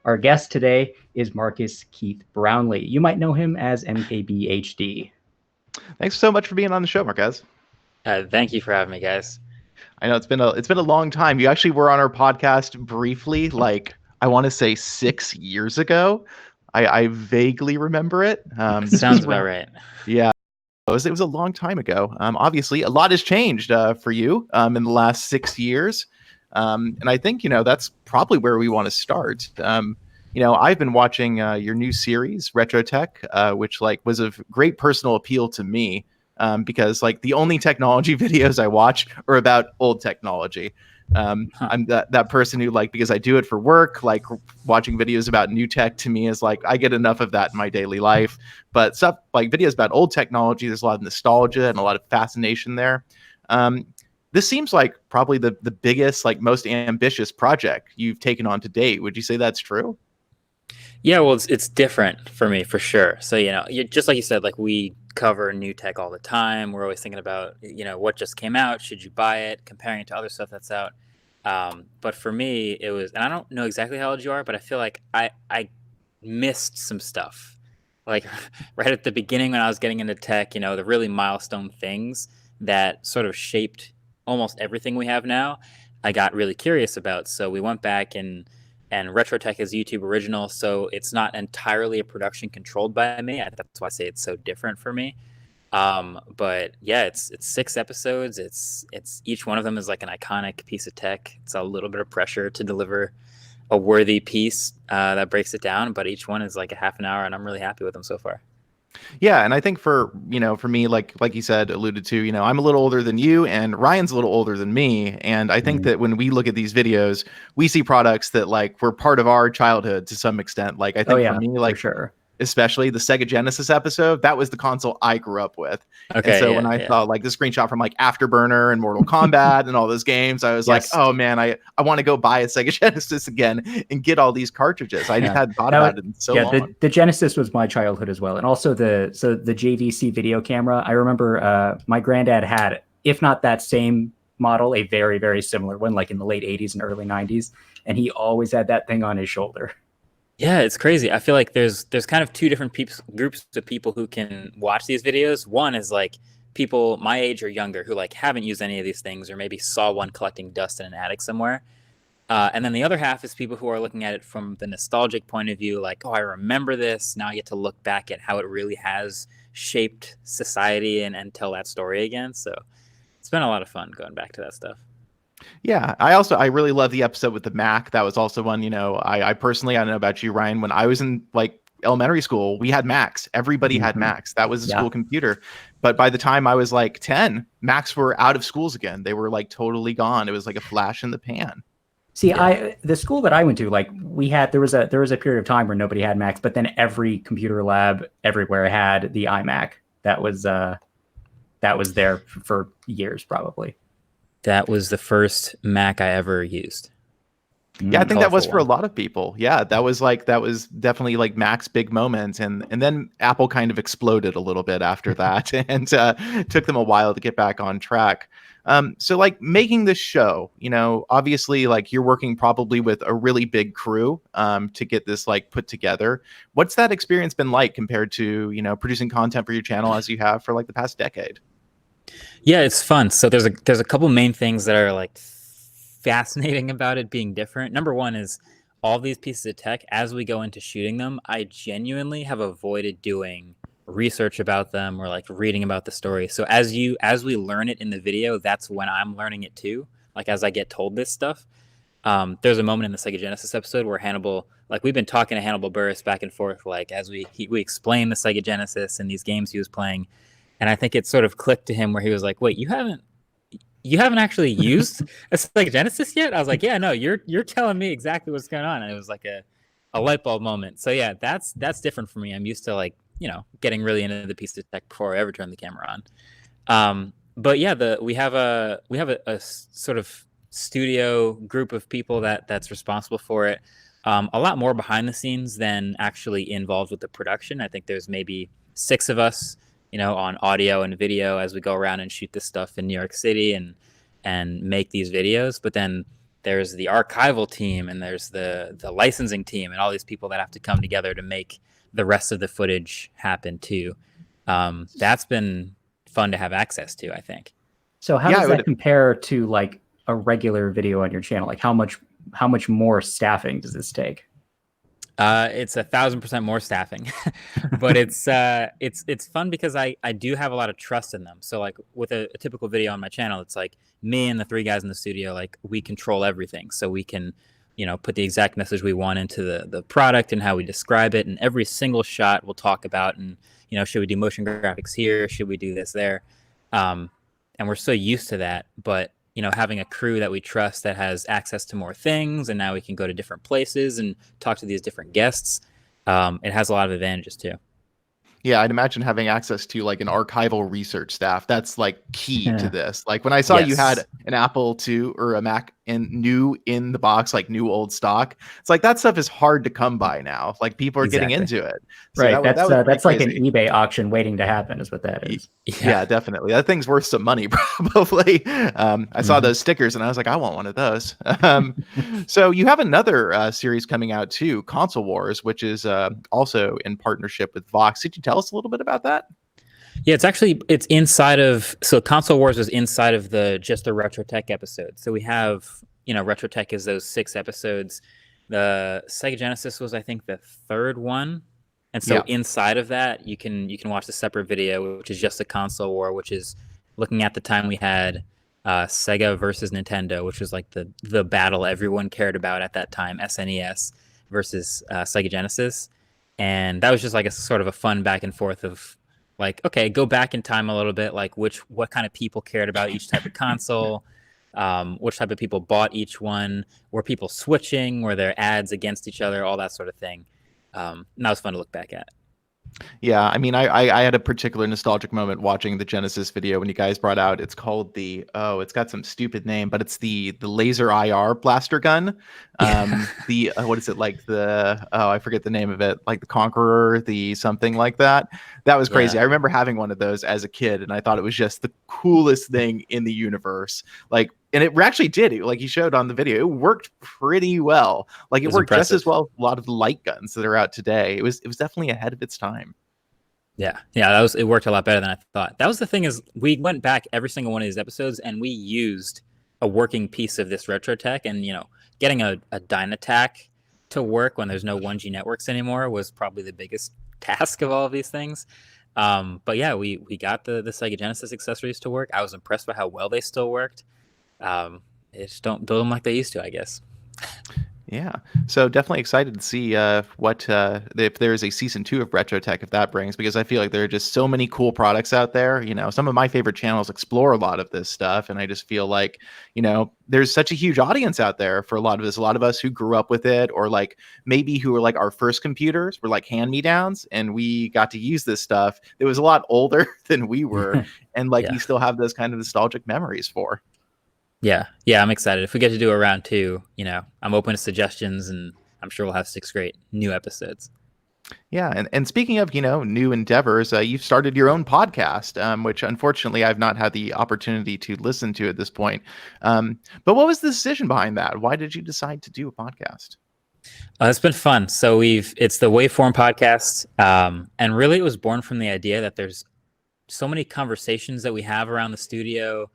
Our guest today is Marques Keith Brownlee. You might know him as MKBHD. Thanks so much for being on the show, Marques. Thank you for having me, guys. I know it's been a long time. You actually were on our podcast briefly, like I want to say 6 years ago. I vaguely remember it. This was Sounds about around, right. yeah. It was a long time ago. Obviously, a lot has changed for you in the last 6 years, and I think that's probably where we want to start. I've been watching your new series, Retro Tech, which was of great personal appeal to me because the only technology videos I watch are about old technology. I'm that person who because I do it for work, watching videos about new tech to me is I get enough of that in my daily life. But stuff like videos about old technology, there's a lot of nostalgia and a lot of fascination there. This seems like probably the biggest, most ambitious project you've taken on to date. Would you say that's true? Yeah, well, it's different for me for sure. So just like you said, we cover new tech all the time. We're always thinking about what just came out. Should you buy it? Comparing it to other stuff that's out. But for me, it was, and I don't know exactly how old you are, but I feel like I missed some stuff. Right at the beginning when I was getting into tech, the really milestone things that sort of shaped almost everything we have now, I got really curious about. So we went back and RetroTech is YouTube original, so it's not entirely a production controlled by me. That's why I say it's so different for me. But yeah, it's 6 episodes. It's each one of them is an iconic piece of tech. It's a little bit of pressure to deliver a worthy piece that breaks it down, but each one is a half an hour, and I'm really happy with them so far. Yeah, and I think for me, like you said, alluded to, I'm a little older than you, and Ryan's a little older than me, and I think that when we look at these videos, we see products that were part of our childhood to some extent. I think for me, for sure. Especially the Sega Genesis episode, that was the console I grew up with. Okay, and so when I saw the screenshot from Afterburner and Mortal Kombat and all those games, I was oh man, I want to go buy a Sega Genesis again and get all these cartridges. I just hadn't thought about it in so long. The Genesis was my childhood as well. And also the JVC video camera. I remember my granddad had, if not that same model, a very, very similar one, in the late 80s and early 90s. And he always had that thing on his shoulder. Yeah, it's crazy. I feel like there's kind of two different groups of people who can watch these videos. One is people my age or younger who haven't used any of these things or maybe saw one collecting dust in an attic somewhere. And then the other half is people who are looking at it from the nostalgic point of view, oh, I remember this. Now I get to look back at how it really has shaped society and tell that story again. So it's been a lot of fun going back to that stuff. Yeah, I really love the episode with the Mac. That was also one, I personally, I don't know about you, Ryan, when I was in elementary school, we had Macs. Everybody had Macs. That was a school computer. But by the time I was 10, Macs were out of schools again. They were totally gone. It was a flash in the pan. See, the school that I went to, there was a period of time where nobody had Macs, but then every computer lab everywhere had the iMac. That was there for years, probably. That was the first Mac I ever used. Yeah, I think that was for a lot of people. Yeah, that was definitely Mac's big moment, and then Apple kind of exploded a little bit after that, and took them a while to get back on track. So making this show, obviously you're working probably with a really big crew to get this put together. What's that experience been like compared to producing content for your channel as you have for the past decade? Yeah, it's fun. So there's a couple main things that are fascinating about it being different. Number one is all these pieces of tech, as we go into shooting them, I genuinely have avoided doing research about them or reading about the story. So as we learn it in the video, that's when I'm learning it too. As I get told this stuff. There's a moment in the Sega Genesis episode where Hannibal, we've been talking to Hannibal Buress back and forth, as we explain the Sega Genesis and these games he was playing. And I think it sort of clicked to him where he was like, wait, you haven't actually used a Sega Genesis yet? I was like, yeah, no, you're telling me exactly what's going on. And it was a light bulb moment. So yeah, that's different for me. I'm used to getting really into the piece of tech before I ever turn the camera on. But yeah, we have a sort of studio group of people that's responsible for it. A lot more behind the scenes than actually involved with the production. I think there's maybe 6 of us on audio and video as we go around and shoot this stuff in New York City and make these videos. But then there's the archival team, and there's the licensing team, and all these people that have to come together to make the rest of the footage happen too. That's been fun to have access to, I think. So how does that compare to like a regular video on your channel? Like how much more staffing does this take? It's 1,000% more staffing, but it's fun because I do have a lot of trust in them. So like with a typical video on my channel, it's like me and the 3 guys in the studio, like we control everything. So we can, put the exact message we want into the product and how we describe it. And every single shot we'll talk about, and, should we do motion graphics here? Should we do this there? And we're so used to that, but having a crew that we trust that has access to more things, and now we can go to different places and talk to these different guests. It has a lot of advantages too. Yeah, I'd imagine having access to like an archival research staff. That's like key to this. Like when I saw you had an Apple II or a Mac new in the box, like new old stock, it's like that stuff is hard to come by now. Like people are getting into it. So right. That's like an eBay auction waiting to happen is what that is. Yeah, definitely. That thing's worth some money probably. I saw those stickers and I was like, I want one of those. So you have another series coming out too, Console Wars, which is also in partnership with Vox. Did you tell us a little bit about that? Yeah, it's inside of, so Console Wars was inside of just the Retro Tech episode. So we have, Retro Tech is those 6 episodes. The Sega Genesis was, I think, the 3rd one. And so inside of that, you can watch the separate video, which is just a console war, which is looking at the time we had Sega versus Nintendo, which was like the battle everyone cared about at that time, SNES versus Sega Genesis. And that was just like a sort of a fun back and forth of like, okay, go back in time a little bit, like what kind of people cared about each type of console, which type of people bought each one, were people switching, were there ads against each other, all that sort of thing. And that was fun to look back at. Yeah, I mean, I had a particular nostalgic moment watching the Genesis video when you guys brought out. It's called it's got some stupid name, but it's the laser IR blaster gun. What is it, like I forget the name of it, like the Conqueror, the something like that. That was crazy. I remember having one of those as a kid, and I thought it was just the coolest thing in the universe. Like, and it actually did. Like you showed on the video, it worked pretty well. Like it worked impressive. Just as well as a lot of the light guns that are out today. It was definitely ahead of its time. Yeah, it worked a lot better than I thought. That was the thing, is we went back every single one of these episodes and we used a working piece of this Retro Tech, and getting a Dynatac to work when there's no 1G networks anymore was probably the biggest task of all of these things. But yeah, we got the Sega Genesis accessories to work. I was impressed by how well they still worked. They just don't build them like they used to, I guess. Yeah, so definitely excited to see what if there's a season 2 of Retro Tech, if that brings, because I feel like there are just so many cool products out there. Some of my favorite channels explore a lot of this stuff, and I just feel like there's such a huge audience out there for a lot of this. A lot of us who grew up with it, or like maybe who were like our first computers were like hand-me-downs, and we got to use this stuff. It was a lot older than we were, and like we still have those kind of nostalgic memories for. Yeah, I'm excited. If we get to do a round 2, I'm open to suggestions, and I'm sure we'll have 6 great new episodes. Yeah, and speaking of, new endeavors, you've started your own podcast, which unfortunately I've not had the opportunity to listen to at this point. But what was the decision behind that? Why did you decide to do a podcast? It's been fun. So it's the Waveform podcast, and really it was born from the idea that there's so many conversations that we have around the studio,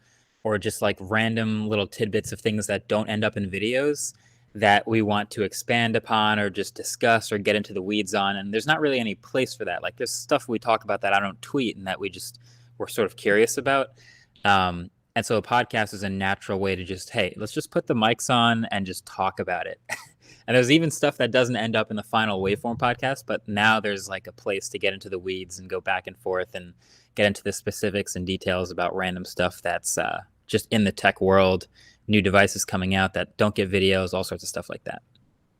or just like random little tidbits of things that don't end up in videos that we want to expand upon or just discuss or get into the weeds on. And there's not really any place for that. Like there's stuff we talk about that I don't tweet and that we're sort of curious about. And so a podcast is a natural way to just, hey, let's just put the mics on and just talk about it. And there's even stuff that doesn't end up in the final Waveform podcast, but now there's like a place to get into the weeds and go back and forth and get into the specifics and details about random stuff that's just in the tech world, new devices coming out that don't get videos, all sorts of stuff like that.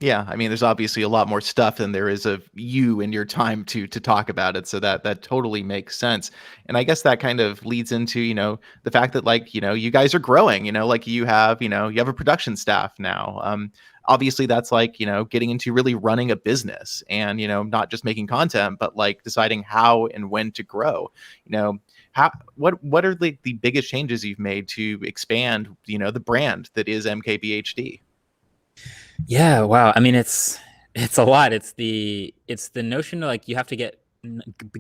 Yeah, I mean, there's obviously a lot more stuff than there is of you and your time to talk about it. So that totally makes sense. And I guess that kind of leads into, the fact that like, you guys are growing, like you have a production staff now. Obviously that's like, getting into really running a business and, not just making content, but like deciding how and when to grow. What are the biggest changes you've made to expand, the brand that is MKBHD? Yeah, wow. I mean, it's a lot. It's the notion of like you have to get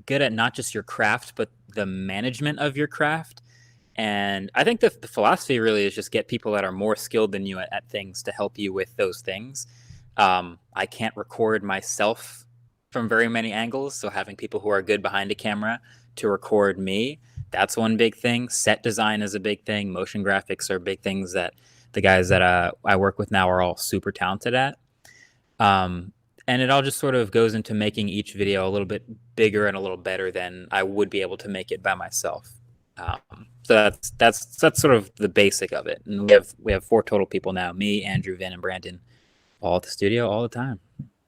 good at not just your craft, but the management of your craft. And I think the philosophy really is just get people that are more skilled than you at things to help you with those things. I can't record myself from very many angles, so having people who are good behind a camera to record me, that's one big thing. Set design is a big thing. Motion graphics are big things that the guys that I work with now are all super talented at. Um, and it all just sort of goes into making each video a little bit bigger and a little better than I would be able to make it by myself. So that's sort of the basic of it. And we have 4 total people now: me, Andrew, Vin, and Brandon, all at the studio all the time.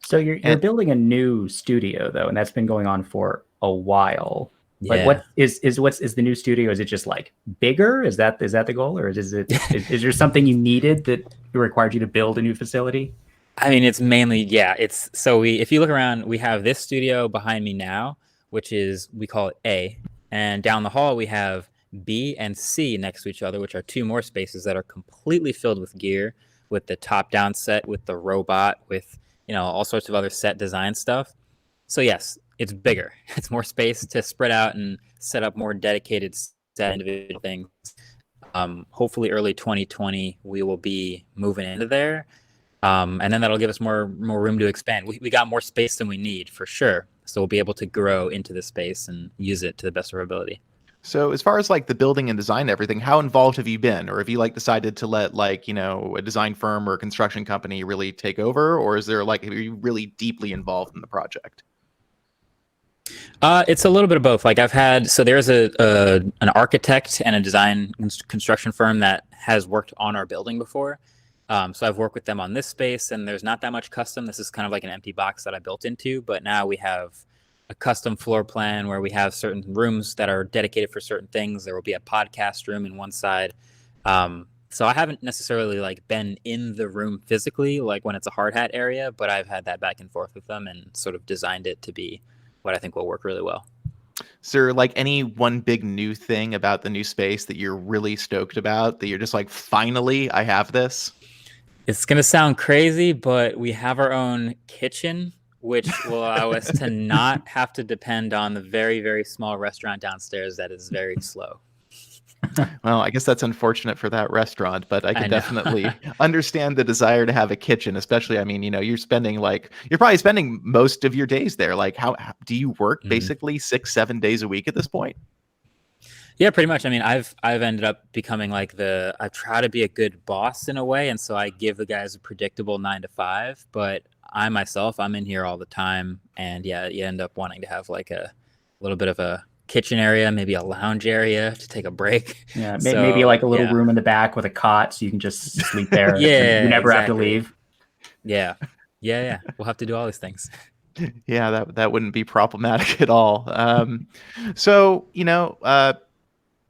So you're building a new studio though, and that's been going on for a while. Yeah. Like what is the new studio? Is it just like bigger? Is that the goal, or is there something you needed that required you to build a new facility? I mean, it's mainly, yeah. It's so if you look around, we have this studio behind me now, which is, we call it A, and down the hall we have B and C next to each other, which are 2 more spaces that are completely filled with gear, with the top-down set, with the robot, with all sorts of other set design stuff. So yes, it's bigger. It's more space to spread out and set up more dedicated set individual things. Hopefully, early 2020, we will be moving into there. And then that'll give us more room to expand. We got more space than we need for sure. So we'll be able to grow into the space and use it to the best of our ability. So as far as like the building and design and everything, how involved have you been? Or have you like decided to let like, a design firm or a construction company really take over? Or is there like, are you really deeply involved in the project? It's a little bit of both. Like there's an architect and a design construction firm that has worked on our building before. So I've worked with them on this space, and there's not that much custom. This is kind of like an empty box that I built into, but now we have a custom floor plan where we have certain rooms that are dedicated for certain things. There will be a podcast room in one side. So I haven't necessarily like been in the room physically, like when it's a hard hat area, but I've had that back and forth with them and sort of designed it to be what I think will work really well. Is there like any one big new thing about the new space that you're really stoked about, that you're just like, finally, I have this? It's going to sound crazy, but we have our own kitchen, which will allow us to not have to depend on the very, very small restaurant downstairs that is very slow. Well, I guess that's unfortunate for that restaurant, but I can definitely understand the desire to have a kitchen, especially, I mean, you're probably spending most of your days there. Like how do you work basically 6-7 days a week at this point? Yeah, pretty much. I mean, I've ended up becoming like I try to be a good boss in a way. And so I give the guys a predictable 9 to 5, but I'm in here all the time. And yeah, you end up wanting to have like a little bit of a kitchen area, maybe a lounge area to take a break. Yeah, maybe like a little room in the back with a cot so you can just sleep there. Yeah, you never have to leave. Yeah. We'll have to do all these things. Yeah, that wouldn't be problematic at all. So,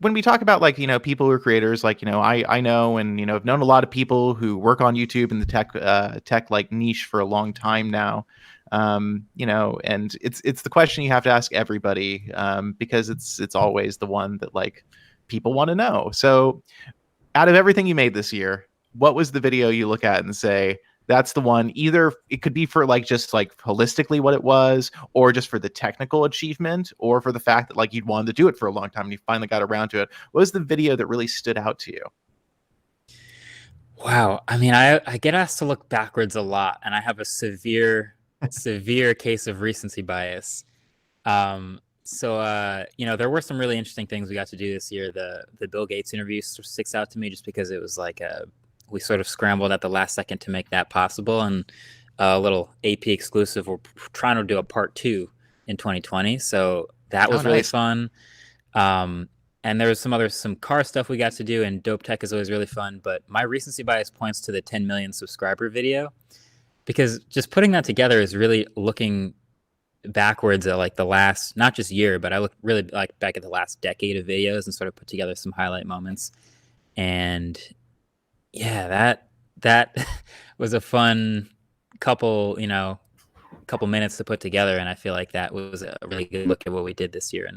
when we talk about like, people who are creators, like, I know, and, I've known a lot of people who work on YouTube in the tech like niche for a long time now. And it's the question you have to ask everybody, because it's always the one that like people want to know. So out of everything you made this year, what was the video you look at and say, that's the one? Either it could be for like just like holistically what it was, or just for the technical achievement, or for the fact that like you'd wanted to do it for a long time and you finally got around to it. What was the video that really stood out to you? Wow. I mean, I get asked to look backwards a lot, and I have a severe case of recency bias. So there were some really interesting things we got to do this year. The Bill Gates interview sticks out to me just because it was like we sort of scrambled at the last second to make that possible, and a little AP exclusive. We're trying to do a part 2 in 2020, so that was really fun. And there was some car stuff we got to do, and dope tech is always really fun. But my recency bias points to the 10 million subscriber video, because just putting that together is really looking backwards at like the last, not just year, but I look really like back at the last decade of videos and sort of put together some highlight moments. And yeah, that was a fun couple minutes to put together. And I feel like that was a really good look at what we did this year,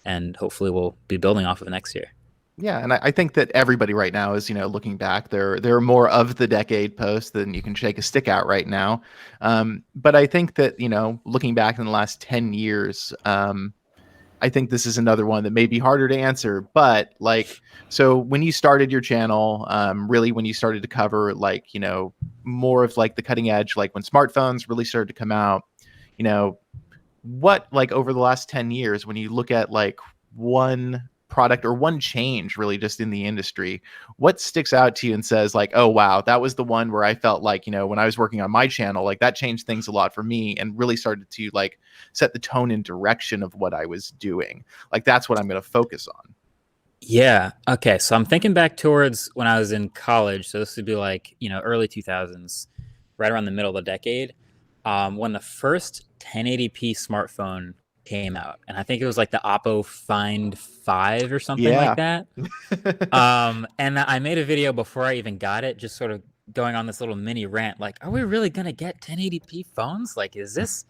and hopefully we'll be building off of next year. Yeah, and I think that everybody right now is, looking back, there are more of the decade posts than you can shake a stick out right now. But I think that, looking back in the last 10 years, I think this is another one that may be harder to answer. But like, so when you started your channel, really when you started to cover like, more of like the cutting edge, like when smartphones really started to come out, you know, what like over the last 10 years, when you look at like one product or one change really just in the industry, what sticks out to you and says like, oh wow, that was the one where I felt like, when I was working on my channel, like that changed things a lot for me and really started to like set the tone and direction of what I was doing. Like that's what I'm going to focus on. Yeah. Okay. So I'm thinking back towards when I was in college. So this would be like, early 2000s, right around the middle of the decade, when the first 1080p smartphone came out. And I think it was like the Oppo Find 5 or something like Yeah. that. And I made a video before I even got it, just sort of going on this little mini rant. Like, are we really going to get 1080p phones? Like, is this,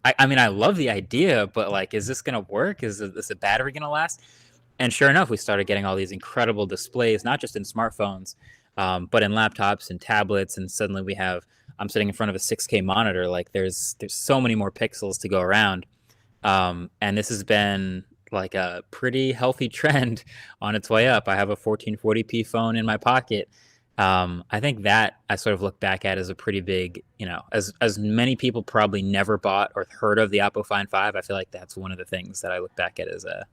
I mean, I love the idea, but like, is this going to work? Is the battery going to last? And sure enough, we started getting all these incredible displays, not just in smartphones, but in laptops and tablets. And suddenly I'm sitting in front of a 6K monitor. Like there's so many more pixels to go around. And this has been like a pretty healthy trend on its way up. I have a 1440p phone in my pocket. I think that I sort of look back at as a pretty big, as many people probably never bought or heard of the Oppo Find 5. I feel like that's one of the things that I look back at as a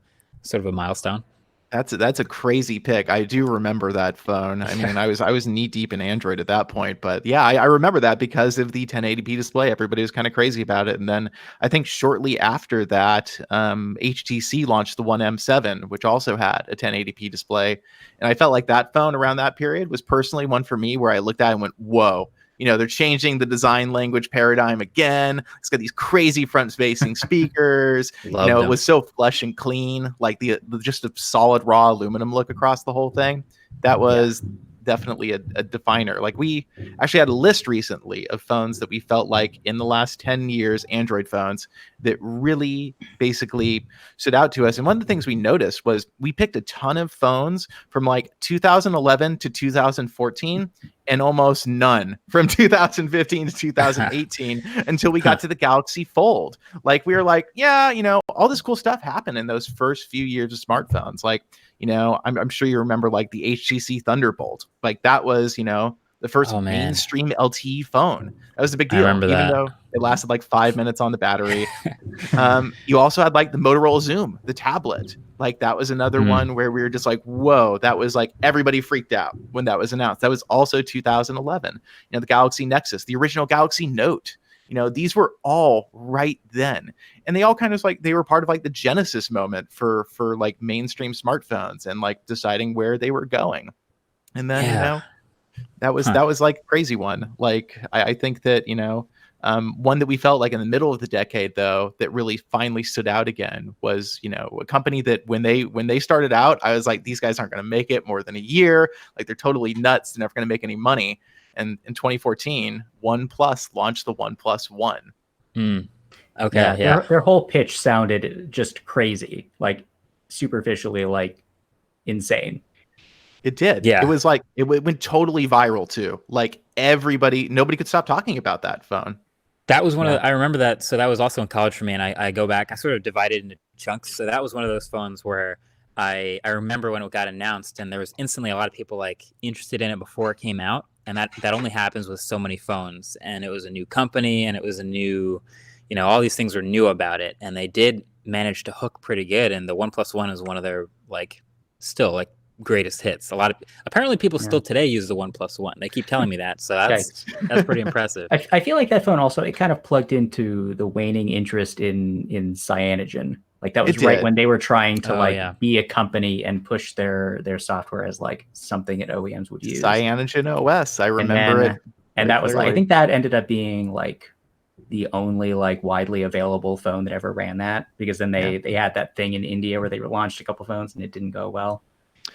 sort of a milestone. That's a crazy pick. I do remember that phone. I mean, I was knee deep in Android at that point, but yeah, I remember that because of the 1080p display. Everybody was kind of crazy about it. And then I think shortly after that, HTC launched the One M7, which also had a 1080p display. And I felt like that phone around that period was personally one for me where I looked at it and went, whoa. They're changing the design language paradigm again. It's got these crazy front-facing speakers. It was so flush and clean, like the just a solid raw aluminum look across the whole thing. That was definitely a definer. Like we actually had a list recently of phones that we felt like in the last 10 years, Android phones that really basically stood out to us. And one of the things we noticed was we picked a ton of phones from like 2011 to 2014 and almost none from 2015 to 2018 until we got to the Galaxy Fold. Like we were like, yeah, all this cool stuff happened in those first few years of smartphones. Like, I'm sure you remember like the HTC Thunderbolt. Like that was, the first mainstream LTE phone. That was a big deal. I remember even that. though it lasted like 5 minutes on the battery. You also had like the Motorola Zoom, the tablet. Like that was another one where we were just like, whoa, that was like everybody freaked out when that was announced. That was also 2011. The Galaxy Nexus, the original Galaxy Note. These were all right then. And they all kind of like, they were part of like the genesis moment for like mainstream smartphones and like deciding where they were going. And then, that was like a crazy one. Like, I think that, one that we felt like in the middle of the decade, though, that really finally stood out again was, a company that when they started out, I was like, these guys aren't going to make it more than a year. Like they're totally nuts. They're never going to make any money. And in 2014, OnePlus launched the OnePlus One. Okay. Yeah. Their whole pitch sounded just crazy, like superficially, like insane. It did. Yeah. It was like, it went totally viral too. Like nobody could stop talking about that phone. That was I remember that. So that was also in college for me. And I go back, I sort of divided into chunks. So that was one of those phones where I remember when it got announced and there was instantly a lot of people like interested in it before it came out. And that only happens with so many phones. And it was a new company and it was a new, all these things were new about it. And they did manage to hook pretty good. And the OnePlus One is one of their like still like greatest hits. Apparently people still today use the OnePlus One. They keep telling me that. So that's pretty impressive. I feel like that phone also, it kind of plugged into the waning interest in cyanogen. Like that was right when they were trying to be a company and push their software as like something that OEMs would use. Cyanogen OS. I remember it. And that was like, I think that ended up being like the only like widely available phone that ever ran that, because then they had that thing in India where they launched a couple phones and it didn't go well.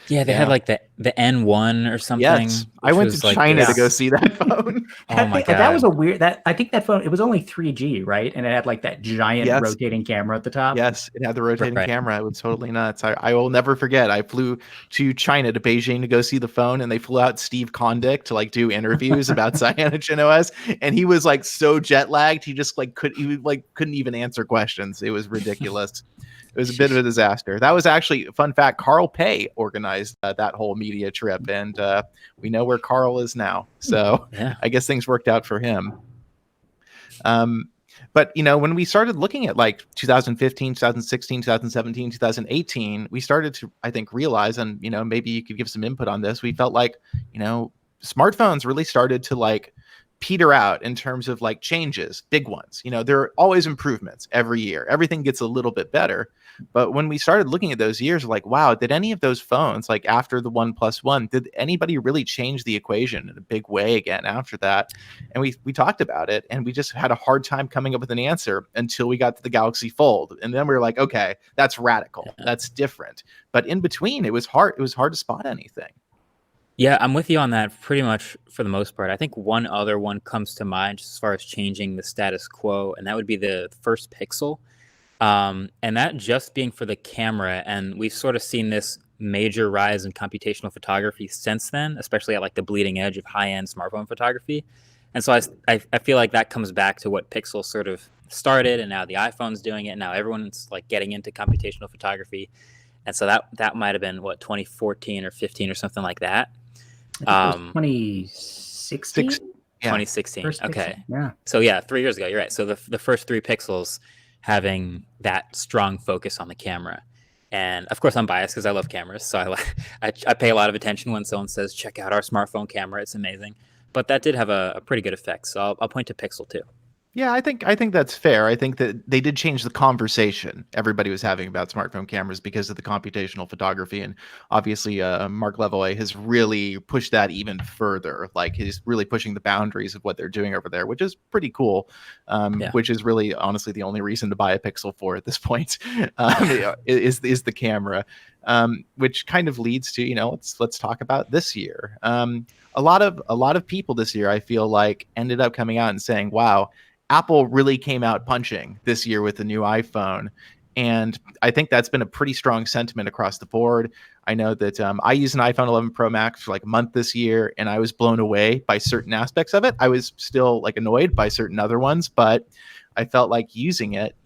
Yeah, they had like the N1 or something. Yes, I which went to was like China to go this. see that phone. Oh my That was god. a weird. That I think that phone. It was only 3G, right? And it had like that giant Yes, rotating camera at the top. yes, it had the rotating Right. camera. It was totally nuts. I will never forget. I flew to China to Beijing to go see the phone, and they flew out Steve Kondik to like do interviews about CyanogenOS, and he was like so jet lagged, he just like couldn't even answer questions. It was ridiculous. It was a bit of a disaster. That was actually, fun fact, Carl Pei organized that whole media trip, and we know where Carl is now. So Yeah. I guess things worked out for him. But when we started looking at like 2015, 2016, 2017, 2018, we started to, I think, realize, and maybe you could give some input on this. We felt like smartphones really started to like peter out in terms of like changes, big ones. There are always improvements every year. Everything gets a little bit better. But when we started looking at those years, like, wow, did any of those phones, like after the OnePlus 1, did anybody really change the equation in a big way again after that? And we talked about it, and we just had a hard time coming up with an answer until we got to the Galaxy Fold. And then we were like, okay, that's radical. That's different. But in between, it was hard. It was hard to spot anything. Yeah, I'm with you on that pretty much for the most part. I think one other one comes to mind just as far as changing the status quo, and that would be the first Pixel. And that just being for the camera. And we've sort of seen this major rise in computational photography since then, especially at like the bleeding edge of high-end smartphone photography. And so I feel like that comes back to what Pixel sort of started, and now the iPhone's doing it. And now everyone's like getting into computational photography. And so that might have been 2014 or 15 or something like that. I think it was 2016. 2016. Okay. Yeah. So yeah, 3 years ago. You're right. So the first three Pixels having that strong focus on the camera. And of course, I'm biased because I love cameras. So I pay a lot of attention when someone says, check out our smartphone camera. It's amazing. But that did have a pretty good effect. So I'll point to Pixel too. Yeah, I think that's fair. I think that they did change the conversation everybody was having about smartphone cameras because of the computational photography, and obviously, Mark Levoy has really pushed that even further. Like he's really pushing the boundaries of what they're doing over there, which is pretty cool. Which is really, honestly, the only reason to buy a Pixel 4 at this point is the camera, which kind of leads to let's talk about this year. A lot of people this year, I feel like, ended up coming out and saying, "Wow, Apple really came out punching this year with the new iPhone." And I think that's been a pretty strong sentiment across the board. I know that I used an iPhone 11 Pro Max for like a month this year, and I was blown away by certain aspects of it. I was still like annoyed by certain other ones, but I felt like using it.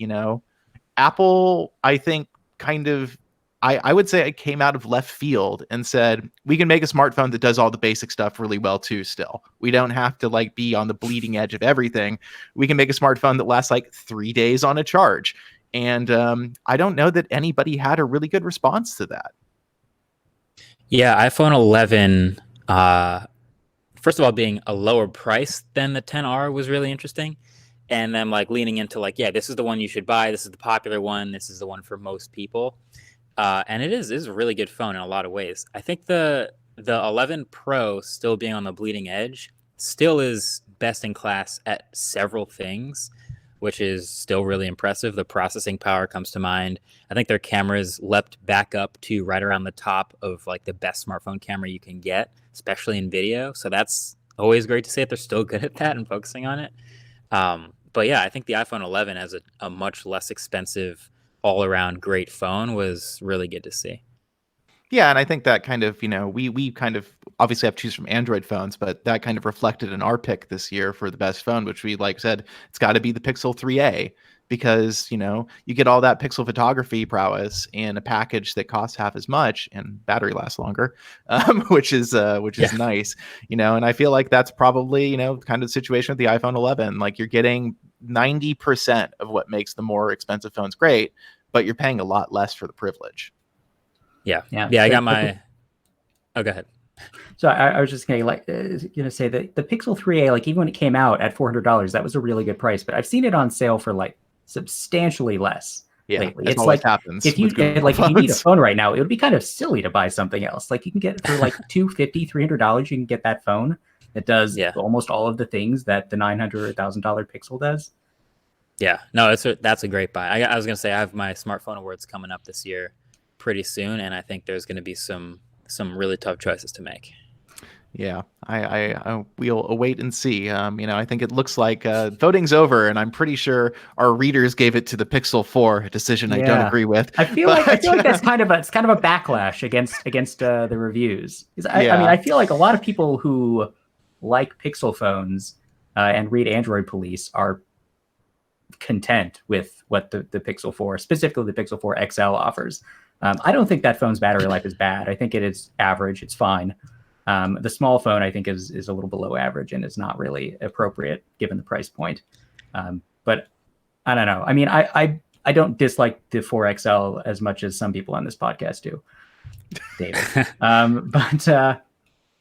Apple, I think, kind of, I would say, it came out of left field and said, we can make a smartphone that does all the basic stuff really well too. Still, we don't have to like be on the bleeding edge of everything. We can make a smartphone that lasts like 3 days on a charge. And I don't know that anybody had a really good response to that. Yeah, iPhone 11, first of all, being a lower price than the 10R was really interesting. And then like leaning into like, yeah, this is the one you should buy. This is the popular one. This is the one for most people. And it is a really good phone in a lot of ways. I think the 11 Pro, still being on the bleeding edge, still is best in class at several things, which is still really impressive. The processing power comes to mind. I think their cameras leapt back up to right around the top of like the best smartphone camera you can get, especially in video. So that's always great to see that they're still good at that and focusing on it. But yeah, I think the iPhone 11 as a much less expensive, all-around great phone was really good to see. Yeah, and I think that kind of, we kind of obviously have to choose from Android phones, but that kind of reflected in our pick this year for the best phone, which we like said, it's got to be the Pixel 3a, because, you get all that pixel photography prowess in a package that costs half as much and battery lasts longer, which is nice, and I feel like that's probably, kind of the situation with the iPhone 11. Like you're getting 90% of what makes the more expensive phones great, but you're paying a lot less for the privilege. Yeah. I got my. Oh, go ahead. So I was just gonna say that the Pixel 3a, like even when it came out at $400, that was a really good price. But I've seen it on sale for like substantially less lately. It's like happens if you need a phone right now, it would be kind of silly to buy something else. Like you can get for like $250, $300, you can get that phone that does almost all of the things that the $900 or $1,000 Pixel does. Yeah, no, that's a great buy. I was gonna say I have my smartphone awards coming up this year pretty soon, and I think there's going to be some some really tough choices to make. Yeah, I we'll await and see. I think it looks like voting's over, and I'm pretty sure our readers gave it to the Pixel 4, a decision I don't agree with. I feel like that's kind of a backlash against the reviews. I mean, I feel like a lot of people who like Pixel phones and read Android Police are content with what the Pixel 4, specifically the Pixel 4 XL, offers. I don't think that phone's battery life is bad. I think it is average. It's fine. The small phone, I think, is a little below average and is not really appropriate given the price point. But I don't know. I mean, I don't dislike the 4XL as much as some people on this podcast do, David. But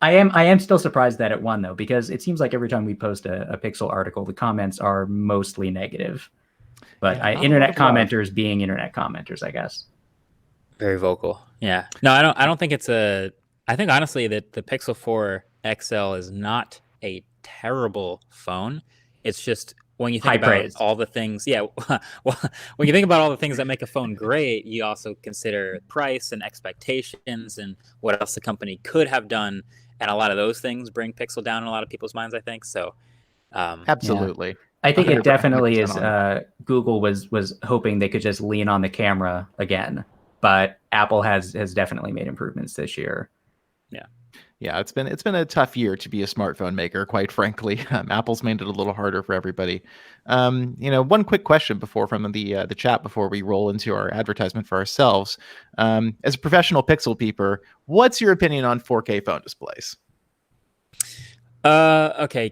I am still surprised that it won, though, because it seems like every time we post a Pixel article, the comments are mostly negative. But internet commenters being internet commenters, I guess. Very vocal. Yeah. No, I don't think it's a... I think honestly that the Pixel 4 XL is not a terrible phone. It's just when you think about all the things, well, when you think about all the things that make a phone great, you also consider price and expectations and what else the company could have done, and a lot of those things bring Pixel down in a lot of people's minds, I think. So, absolutely. Yeah. I think it definitely is. Google was hoping they could just lean on the camera again, but Apple has definitely made improvements this year. Yeah, it's been a tough year to be a smartphone maker, quite frankly. Apple's made it a little harder for everybody. One quick question from the chat before we roll into our advertisement for ourselves. As a professional Pixel peeper, what's your opinion on 4K phone displays? Okay,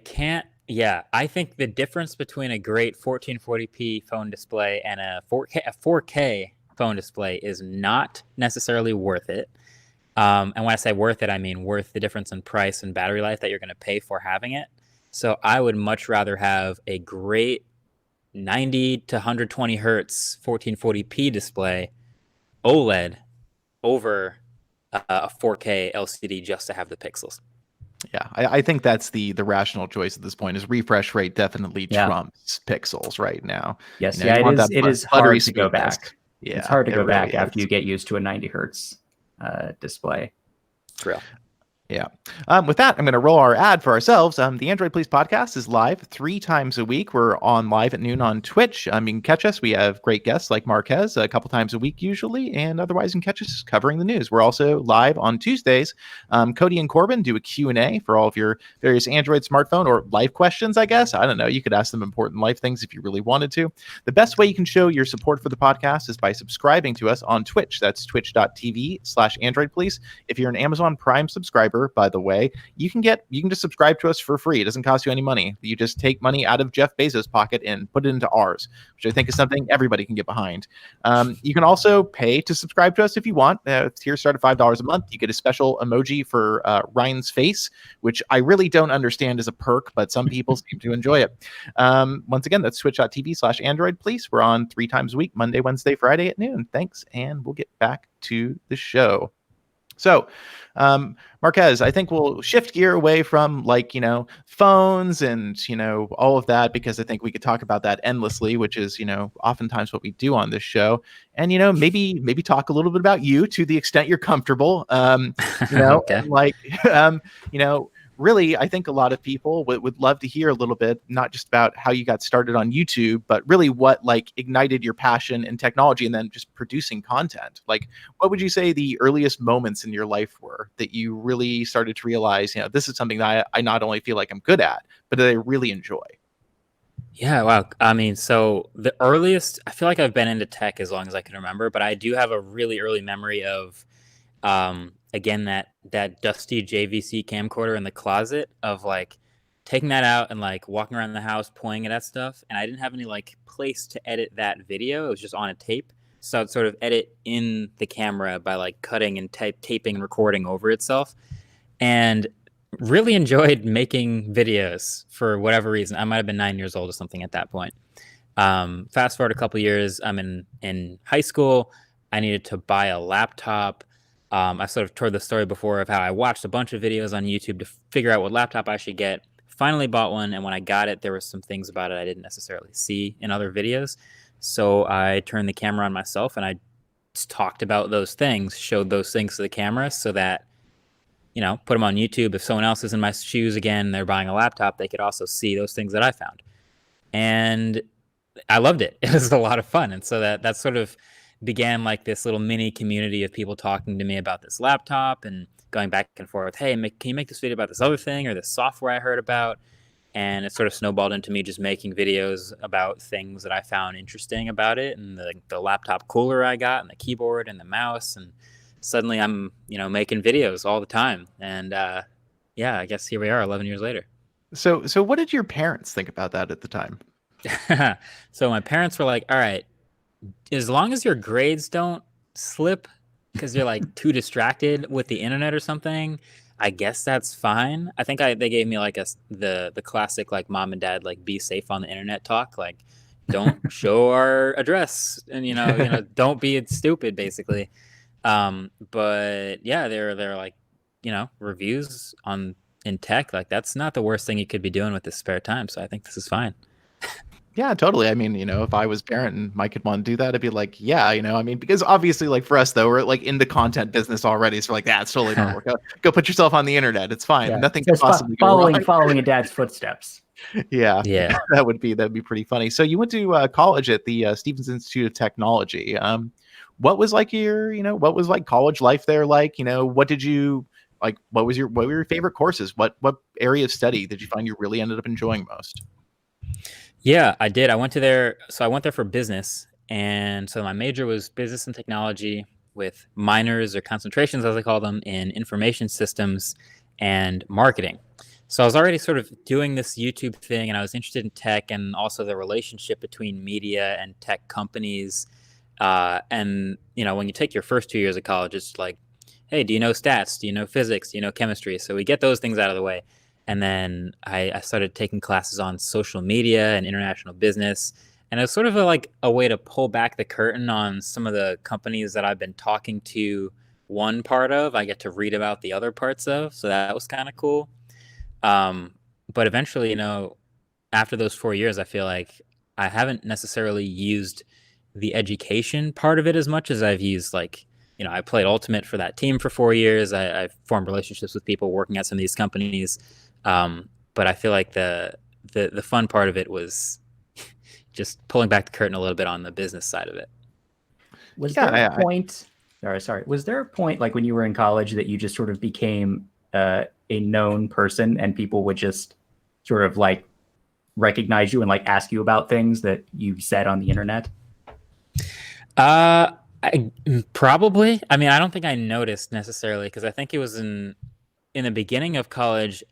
I think the difference between a great 1440p phone display and a 4K phone display is not necessarily worth it. And when I say worth it, I mean worth the difference in price and battery life that you're going to pay for having it. So I would much rather have a great 90 to 120 hertz 1440p display OLED over a 4K LCD just to have the pixels. Yeah, I think that's the rational choice at this point. Is refresh rate definitely trumps pixels right now. Yes, it is hard to go back. Yeah, it's hard to go back after you get used to a 90 hertz display. Real. Yeah. With that, I'm going to roll our ad for ourselves. The Android Police podcast is live 3 times a week. We're on live at noon on Twitch. You can catch us. We have great guests like Marques a couple times a week usually, and otherwise you can catch us covering the news. We're also live on Tuesdays. Cody and Corbin do a Q&A for all of your various Android smartphone or life questions, I guess. I don't know. You could ask them important life things if you really wanted to. The best way you can show your support for the podcast is by subscribing to us on Twitch. That's twitch.tv/Android Police. If you're an Amazon Prime subscriber, by the way, you can just subscribe to us for free. It doesn't cost you any money. You just take money out of Jeff Bezos' pocket and put it into ours, which I think is something everybody can get behind. You can also pay to subscribe to us if you want. Tiers start at $5 a month. You get a special emoji for Ryan's face, which I really don't understand as a perk, but some people seem to enjoy it. Once again, that's twitch.tv/Android Police. We're on 3 times a week, Monday, Wednesday, Friday at noon. Thanks, and we'll get back to the show. So, Marques, I think we'll shift gear away from phones and, all of that, because I think we could talk about that endlessly, which is, oftentimes what we do on this show. And, maybe talk a little bit about you to the extent you're comfortable, Okay. Really, I think a lot of people would love to hear a little bit, not just about how you got started on YouTube, but really what ignited your passion in technology and then just producing content. What would you say the earliest moments in your life were that you really started to realize, this is something that I not only feel like I'm good at, but that I really enjoy? Yeah, wow. I mean, so the earliest, I feel like I've been into tech as long as I can remember, but I do have a really early memory of, again, that dusty JVC camcorder in the closet, of taking that out and walking around the house pointing it at stuff. And I didn't have any place to edit that video. It was just on a tape. So I'd sort of edit in the camera by cutting and taping and recording over itself. And really enjoyed making videos for whatever reason. I might have been 9 years old or something at that point. Fast forward a couple years, I'm in high school. I needed to buy a laptop. I sort of told the story before of how I watched a bunch of videos on YouTube to figure out what laptop I should get. Finally bought one, and when I got it, there were some things about it I didn't necessarily see in other videos. So I turned the camera on myself, and I just talked about those things, showed those things to the camera so that put them on YouTube. If someone else is in my shoes again, they're buying a laptop, they could also see those things that I found. And I loved it. It was a lot of fun. And so that sort of began like this little mini community of people talking to me about this laptop and going back and forth. Hey, can you make this video about this other thing or this software I heard about? And it sort of snowballed into me just making videos about things that I found interesting about it, and the laptop cooler I got, and the keyboard and the mouse. And suddenly I'm, making videos all the time. And yeah, I guess here we are 11 years later. So what did your parents think about that at the time? So my parents were like, all right, as long as your grades don't slip because you're like too distracted with the internet or something, I guess that's fine. I think they gave me like the classic like mom and dad like be safe on the internet talk, like don't show our address and don't be stupid basically. But yeah, they're like reviews in tech, like that's not the worst thing you could be doing with this spare time. So I think this is fine. Yeah, totally. I mean, if I was a parent and my kid wanted to do that, I'd be like, yeah, I mean, because obviously, like for us though, we're like in the content business already, so we're like, it's totally not work out. Go put yourself on the internet. It's fine. Yeah. Nothing could possibly go wrong. Following a dad's footsteps. Yeah, Yeah. that'd be pretty funny. So you went to college at the Stevens Institute of Technology. What was like what was like college life there like? What did you like? What were your favorite courses? What area of study did you find you really ended up enjoying most? Yeah, I did. I went there for business. And so my major was business and technology with minors or concentrations, as I call them, in information systems and marketing. So I was already sort of doing this YouTube thing, and I was interested in tech and also the relationship between media and tech companies. And, when you take your first 2 years of college, it's like, hey, do you know stats? Do you know physics? Do you know chemistry? So we get those things out of the way. And then I started taking classes on social media and international business. And it was sort of a way to pull back the curtain on some of the companies that I've been talking to one part of. I get to read about the other parts of. So that was kind of cool. But eventually, after those 4 years, I feel like I haven't necessarily used the education part of it as much as I've used I played Ultimate for that team for 4 years. I formed relationships with people working at some of these companies. But I feel like the fun part of it was just pulling back the curtain a little bit on the business side of it. Was there a point? Sorry. Was there a point like when you were in college that you just sort of became a known person and people would just sort of like recognize you and like ask you about things that you said on the internet? Probably. I mean, I don't think I noticed necessarily because I think it was in the beginning of college.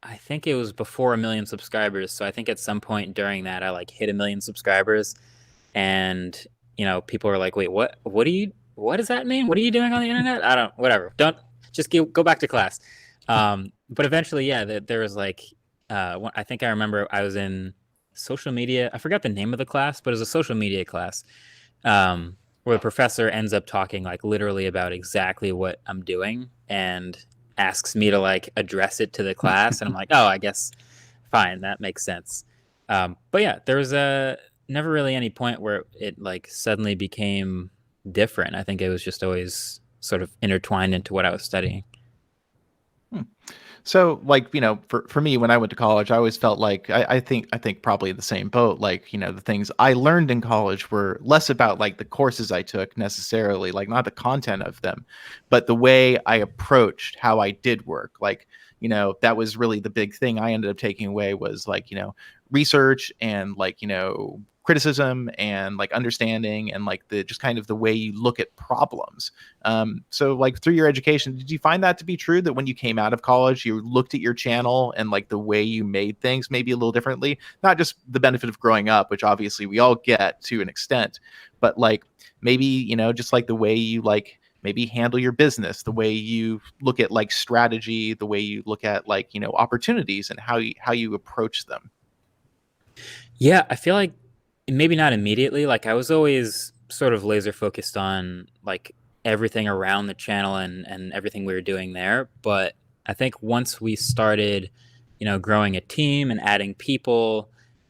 I think it was before 1 million subscribers. So I think at some point during that, I hit 1 million subscribers, and people were like, "Wait, what does that mean? What are you doing on the internet?" Whatever. Don't just go back to class. But eventually, yeah, there was I think I remember I was in social media. I forgot the name of the class, but it was a social media class where the professor ends up talking literally about exactly what I'm doing and asks me to address it to the class. And I'm like, oh, I guess fine. That makes sense. But yeah, there was never really any point where it suddenly became different. I think it was just always sort of intertwined into what I was studying. So for me, when I went to college, I always felt like I think probably the same boat. The things I learned in college were less about the courses I took necessarily, not the content of them, but the way I approached how I did work. That was really the big thing I ended up taking away was research and criticism and understanding and the just kind of the way you look at problems. So through your education, did you find that to be true, that when you came out of college you looked at your channel and the way you made things maybe a little differently? Not just the benefit of growing up, which obviously we all get to an extent, but maybe just the way you maybe handle your business, the way you look at strategy, the way you look at opportunities and how you approach them. Yeah, I feel like maybe not immediately. I was always sort of laser focused on everything around the channel and everything we were doing there. But I think once we started, growing a team and adding people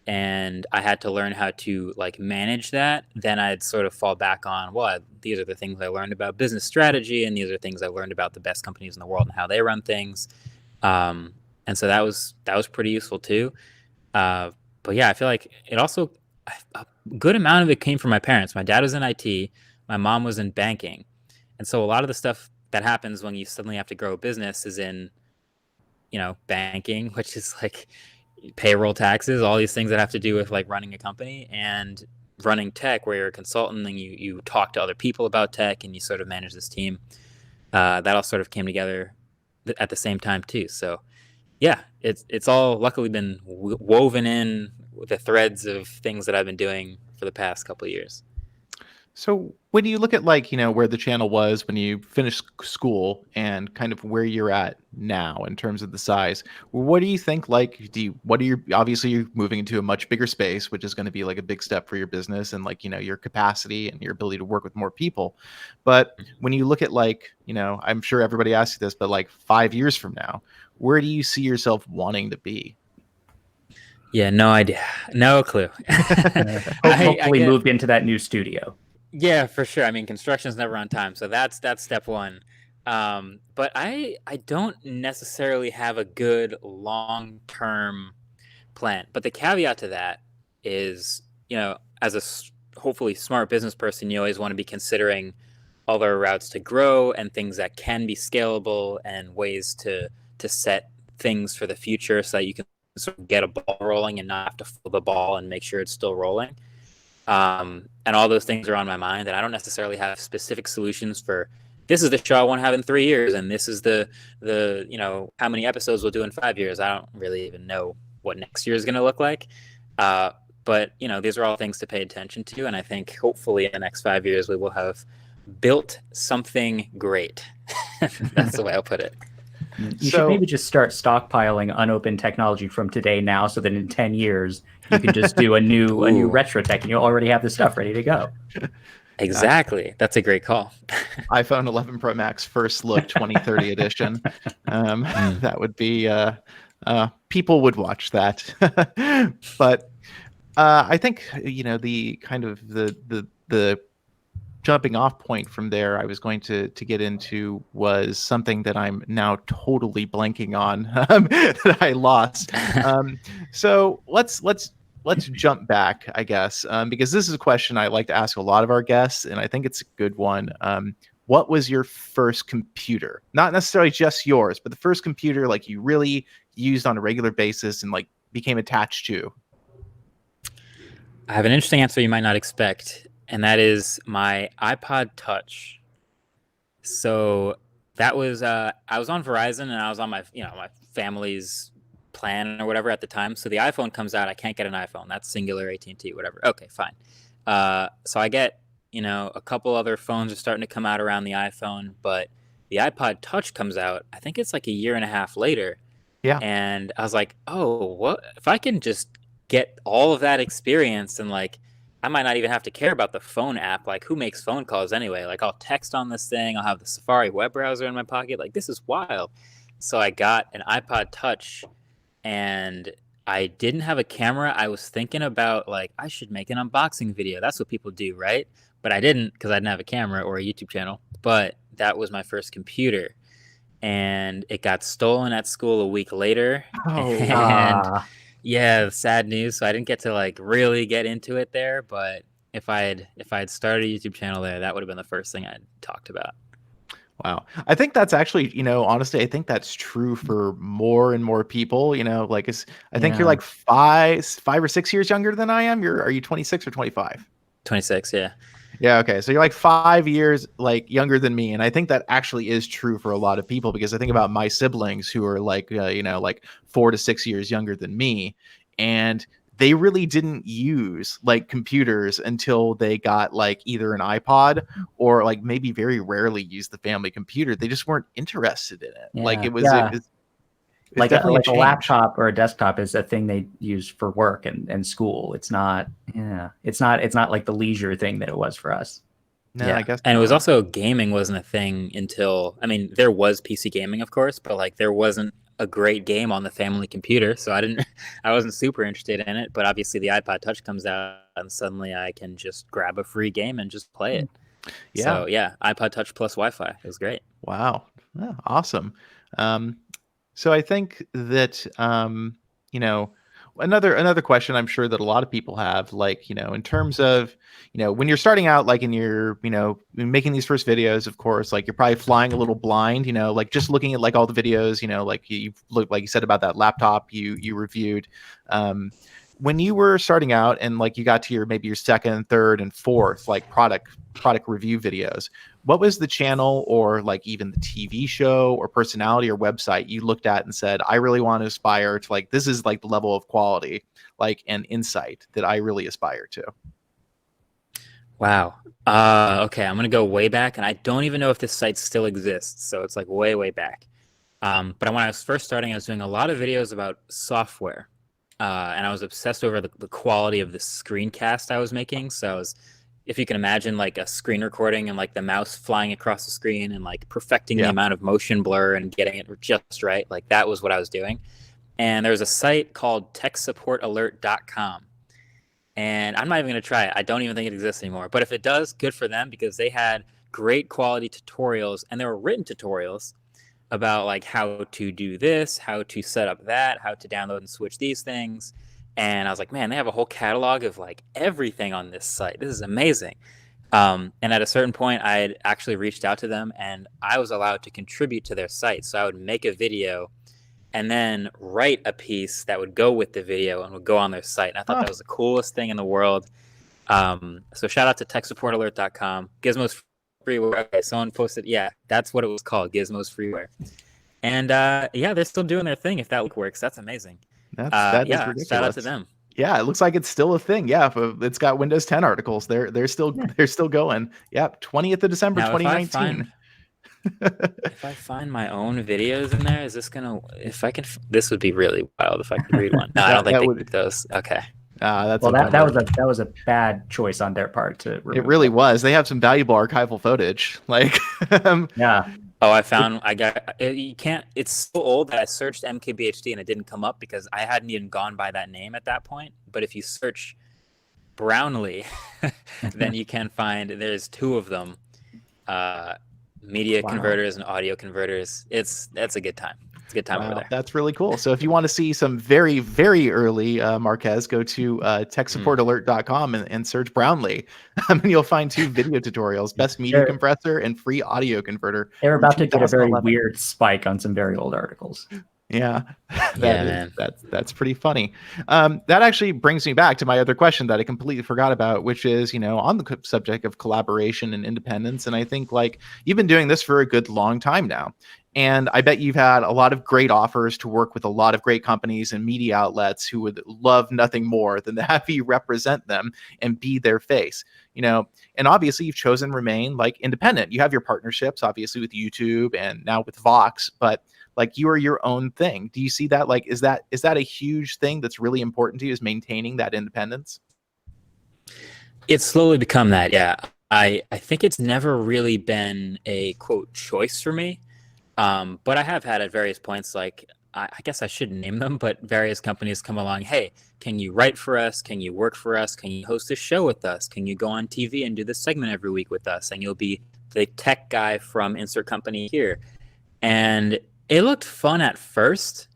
and I had to learn how to like manage that, then I'd sort of fall back on, well, these are the things I learned about business strategy, and these are things I learned about the best companies in the world and how they run things. And so that was pretty useful too. But yeah, I feel like it also, a good amount of it came from my parents. My dad was in IT, my mom was in banking. And so a lot of the stuff that happens when you suddenly have to grow a business is in, banking, which is like payroll, taxes, all these things that have to do with like running a company, and running tech where you're a consultant and you talk to other people about tech and you sort of manage this team. That all sort of came together at the same time too. So yeah, it's all luckily been woven in with the threads of things that I've been doing for the past couple of years. So when you look at like, where the channel was when you finished school and kind of where you're at now in terms of the size, what do you think, like, obviously you're moving into a much bigger space, which is going to be like a big step for your business and like, your capacity and your ability to work with more people. But when you look at like, I'm sure everybody asks you this, but like 5 years from now, where do you see yourself wanting to be? Yeah, no idea. No clue. Hopefully moved into that new studio. Yeah, for sure. I mean, construction's never on time, so that's step one. But I don't necessarily have a good long-term plan. But the caveat to that is, as a hopefully smart business person, you always want to be considering other routes to grow and things that can be scalable and ways to set things for the future so that you can sort of get a ball rolling and not have to fill the ball and make sure it's still rolling. And all those things are on my mind, and I don't necessarily have specific solutions for this is the show I want to have in 3 years, and this is the how many episodes we'll do in 5 years. I don't really even know what next year is going to look like. But these are all things to pay attention to, and I think hopefully in the next 5 years we will have built something great. That's the way I'll put it. You should maybe just start stockpiling unopened technology from today now, so that in 10 years you can just do a new retro tech, and you'll already have the stuff ready to go. Exactly. That's a great call. iPhone 11 Pro Max first look 2030 edition. That would be people would watch that. But I think the kind of the jumping off point from there I was going to get into was something that I'm now totally blanking on that I lost. So let's jump back, I guess, because this is a question I like to ask a lot of our guests, and I think it's a good one. What was your first computer? Not necessarily just yours, but the first computer like you really used on a regular basis and like became attached to. I have an interesting answer you might not expect, and that is my iPod Touch. So that was I was on Verizon, and I was on my my family's plan or whatever at the time. So the iPhone comes out, I can't get an iPhone. That's Singular, AT&T, whatever. Okay, fine. So I get a couple other phones are starting to come out around the iPhone, but the iPod Touch comes out. I think it's like a year and a half later. Yeah. And I was like, oh, what if I can just get all of that experience, and like I might not even have to care about the phone app. Like, who makes phone calls anyway? Like, I'll text on this thing. I'll have the Safari web browser in my pocket. Like, this is wild. So I got an iPod Touch, and I didn't have a camera. I was thinking about, like, I should make an unboxing video. That's what people do, right? But I didn't, because I didn't have a camera or a YouTube channel. But that was my first computer. And it got stolen at school a week later. Yeah, sad news. So I didn't get to like really get into it there, but if I had started a YouTube channel there, that would have been the first thing I'd talked about. Wow. I think that's actually, honestly, I think that's true for more and more people, like I think you're like 5 or 6 years younger than I am. Are you 26 or 25? 26, yeah. Yeah, okay. So you're like 5 years like younger than me, and I think that actually is true for a lot of people, because I think about my siblings who are like like 4 to 6 years younger than me, and they really didn't use like computers until they got like either an iPod or like maybe very rarely used the family computer. They just weren't interested in it. Yeah. Like it was like a laptop or a desktop is a thing they use for work and school. It's not like the leisure thing that it was for us. No, yeah. I guess. And it was also gaming wasn't a thing until, I mean, there was PC gaming, of course, but like there wasn't a great game on the family computer, so I wasn't super interested in it. But obviously, the iPod Touch comes out, and suddenly I can just grab a free game and just play it. Yeah. So yeah, iPod Touch plus Wi-Fi. It was great. Wow. Yeah, awesome. So I think that you know, another question I'm sure that a lot of people have, like, in terms of, when you're starting out, like in your, making these first videos, of course, like you're probably flying a little blind, like just looking at like all the videos, like you look, like you said about that laptop you reviewed. When you were starting out and like you got to maybe your second, third, and fourth like product review videos, what was the channel or like even the TV show or personality or website you looked at and said, I really want to aspire to, like, this is like the level of quality, like, and insight that I really aspire to? Wow. Okay, I'm gonna go way back, and I don't even know if this site still exists. So it's like way, way back. But when I was first starting, I was doing a lot of videos about software, and I was obsessed over the quality of the screencast I was making. So I was, if you can imagine, like a screen recording and like the mouse flying across the screen and like perfecting the amount of motion blur and getting it just right. Like that was what I was doing. And there was a site called techsupportalert.com. And I'm not even going to try it. I don't even think it exists anymore. But if it does, good for them, because they had great quality tutorials, and there were written tutorials about like how to do this, how to set up that, how to download and switch these things. And I was like, man, they have a whole catalog of like everything on this site. This is amazing. And at a certain point, I had actually reached out to them, and I was allowed to contribute to their site. So I would make a video and then write a piece that would go with the video and would go on their site. And I thought that was the coolest thing in the world. So shout out to techsupportalert.com. Gizmos freeware. Okay, someone posted, yeah, that's what it was called, Gizmos freeware. And yeah, they're still doing their thing. If that works, that's amazing. That is ridiculous. Shout out to them. Yeah, it looks like it's still a thing. Yeah, it's got Windows 10 articles. They're still going. Yep, 20th of December, 2019. If I find my own videos in there, is this gonna? If I can, this would be really wild if I could read one. No, I don't think they keep those. Okay. That's well, that was a bad choice on their part to remove. It really was. They have some valuable archival footage. Like, yeah. Oh, I got. You can't. It's so old that I searched MKBHD and it didn't come up because I hadn't even gone by that name at that point. But if you search Brownlee, then you can find. There's two of them. Media converters and audio converters. That's a good time. It's a good time over there. That's really cool. So if you want to see some very, very early Marques, go to techsupportalert.com and search Brownlee. And you'll find two video tutorials, best media compressor and free audio converter. They're about to get a very weird spike on some very old articles. Yeah, that's pretty funny. That actually brings me back to my other question that I completely forgot about, which is, on the subject of collaboration and independence. And I think, like, you've been doing this for a good long time now. And I bet you've had a lot of great offers to work with a lot of great companies and media outlets who would love nothing more than to have you represent them and be their face, and obviously you've chosen to remain like independent. You have your partnerships, obviously, with YouTube and now with Vox, but like, you are your own thing. Do you see that? Like, is that a huge thing that's really important to you, is maintaining that independence? It's slowly become that. Yeah. I think it's never really been a quote choice for me. But I have had at various points, like, I guess I shouldn't name them, but various companies come along. Hey, can you write for us? Can you work for us? Can you host a show with us? Can you go on TV and do this segment every week with us? And you'll be the tech guy from insert company here. And it looked fun at first,